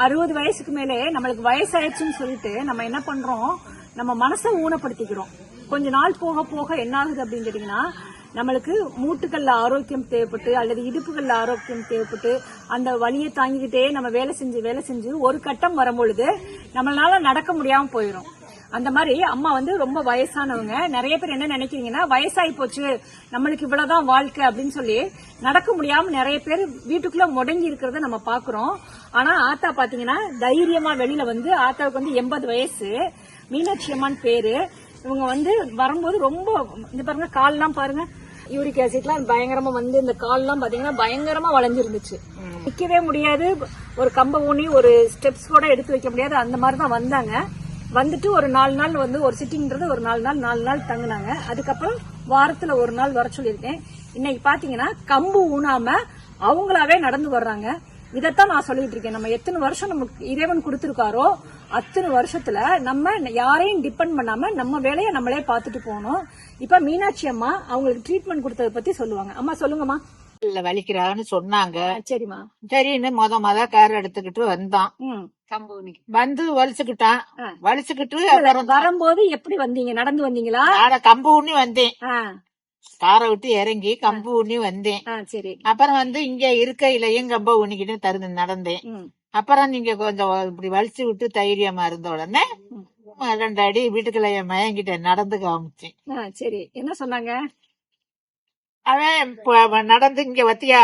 60 வயசுக்கு மேலே நம்மளுக்கு வயசாயிடுச்சுன்னு சொல்லிட்டு நம்ம என்ன பண்றோம், நம்ம மனசை ஊனப்படுத்திக்கிறோம். கொஞ்ச நாள் போக போக என்ன ஆகுது அப்படின்னு கேட்டீங்கன்னா, நம்மளுக்கு மூட்டுகள்ல ஆரோக்கியம் தேவைப்பட்டு அல்லது இடுப்புகள்ல ஆரோக்கியம் தேவைப்பட்டு அந்த வலியை தாங்கிக்கிட்டே நம்ம வேலை செஞ்சு ஒரு கட்டம் வரும்பொழுது நம்மளால நடக்க முடியாம போயிடும். அந்த மாதிரி அம்மா வந்து ரொம்ப வயசானவங்க. நிறைய பேர் என்ன நினைக்கிறீங்கன்னா, வயசாகி போச்சு நம்மளுக்கு இவ்வளவுதான் வாழ்க்கை அப்படின்னு சொல்லி நடக்க முடியாம நிறைய பேர் வீட்டுக்குள்ள முடங்கி இருக்கிறத நம்ம பாக்குறோம். ஆனா ஆத்தா பாத்தீங்கன்னா தைரியமா வெளியில வந்து, ஆத்தாவுக்கு வந்து 80 வயசு, மீனாட்சி அம்மான் பேரு. இவங்க வந்து வரும்போது ரொம்ப இந்த பாருங்க, கால்லாம் பாருங்க, யூரிக் ஆசிட்லாம் பயங்கரமா வந்து இந்த கால்லாம் பாத்தீங்கன்னா பயங்கரமா வளைஞ்சிருந்துச்சு. நிக்கவே முடியாது, ஒரு கம்ப ஊனி ஒரு ஸ்டெப்ஸ் கூட எடுத்து வைக்க முடியாது. அந்த மாதிரிதான் வந்தாங்க. வந்துட்டு ஒரு 4 நாள் வந்து ஒரு சிட்டிங்கிறது ஒரு 4 நாள் தங்கினாங்க. அதுக்கப்புறம் வாரத்துல ஒரு நாள் வர சொல்லியிருக்கேன். இன்னைக்கு பாத்தீங்கன்னா கம்பு ஊனாம அவங்களாவே நடந்து வர்றாங்க. இதைத்தான் நான் சொல்லிட்டு இருக்கேன். நம்ம எத்தனை வருஷம் நமக்கு இறைவன் கொடுத்திருக்காரோ அத்தனை வருஷத்துல நம்ம யாரையும் டிபெண்ட் பண்ணாம நம்ம வேலையை நம்மளே பாத்துட்டு போகணும். இப்ப மீனாட்சி அம்மா அவங்களுக்கு ட்ரீட்மெண்ட் கொடுத்ததை பத்தி சொல்லுவாங்க. அம்மா சொல்லுங்கம்மா. வலிக்கிறான்னு சொன்னாங்க. சரிம்மா. சரின்னு மொத கார் எடுத்துக்கிட்டு வந்தான். வந்து வலிச்சுக்கிட்டு வரும்போது எப்படி வந்தீங்க? நடந்து வந்தீங்களா? கம்பு ஊனி வந்தேன். காரை விட்டு இறங்கி கம்பு ஊனி வந்தேன். சரி. அப்புறம் வந்து இங்க இருக்கையிலையும் கம்ப ஊனிக்கிட்டு நடந்தேன். அப்புறம் நீங்க கொஞ்சம் இப்படி வலிச்சு விட்டு தைரியமா இருந்த உடனே 2 அடி வீட்டுக்குள்ள மயங்கிட்ட நடந்து காமிச்சேன். சரி, என்ன சொன்னாங்க? அவன் நடந்து இங்க வத்தியா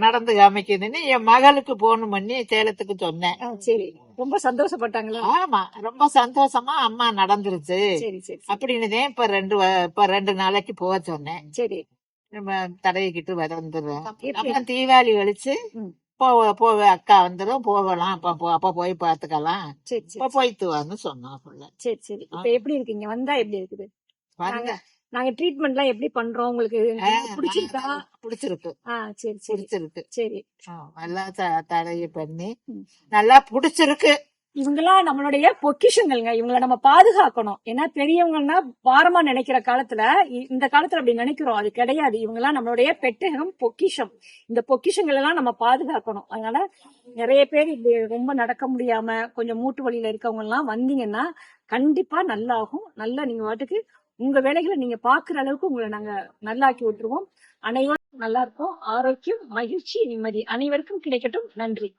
நடந்து காமிக்குதுன்னு என் மகளுக்கு போன் பண்ணி சேலத்துக்கு சொன்னேன். சரி, ரொம்ப சந்தோஷப்பட்டாங்களா? ஆமா, ரொம்ப சந்தோஷமா அம்மா நடந்துருச்சு அப்படின்னுதான் இப்ப 2 நாளைக்கு போக சொன்னேன். சரி, தடவிக்கிட்டு வந்துடுறோம். அப்புறம் தீபாவளி கழிச்சு போவ அக்கா வந்துடும், போகலாம், அப்ப போய் பாத்துக்கலாம், போயிட்டு வான்னு சொன்னோம். சரி சரி. இப்ப எப்படி இருக்கீங்க? வந்தா எப்படி இருக்குது? நாங்க ட்ரீட்மெண்ட் எல்லாம் எப்படி பண்றோம்? உங்களுக்கு பிடிச்சிருக்கா? பிடிச்சிருக்கு. சரி பிடிச்சிருக்கு. சரி, நல்லா தடவி பண்ணி நல்லா பிடிச்சிருக்கு. இவங்கெல்லாம் நம்மளுடைய பொக்கிஷங்கள்ங்க. இவங்களை நம்ம பாதுகாக்கணும். ஏன்னா பெரியவங்கன்னா பாரமா நினைக்கிற காலத்துல, இந்த காலத்துல அப்படி நினைக்கிறோம், அது கிடையாது. இவங்கெல்லாம் நம்மளுடைய பெட்டகம், பொக்கிஷம். இந்த பொக்கிஷங்கள் எல்லாம் நம்ம பாதுகாக்கணும். அதனால நிறைய பேர் இப்படி ரொம்ப நடக்க முடியாம கொஞ்சம் மூட்டு வலியில இருக்கவங்க எல்லாம் வந்தீங்கன்னா கண்டிப்பா நல்லாகும். நல்லா நீங்க வாட்டுக்கு உங்க வேலைகளை நீங்க பாக்குற அளவுக்கு உங்களை நாங்க நல்லாக்கி விட்டுருவோம். அனைவரும் நல்லா இருக்கும். ஆரோக்கியம், மகிழ்ச்சி, நிம்மதி அனைவருக்கும் கிடைக்கட்டும். நன்றி.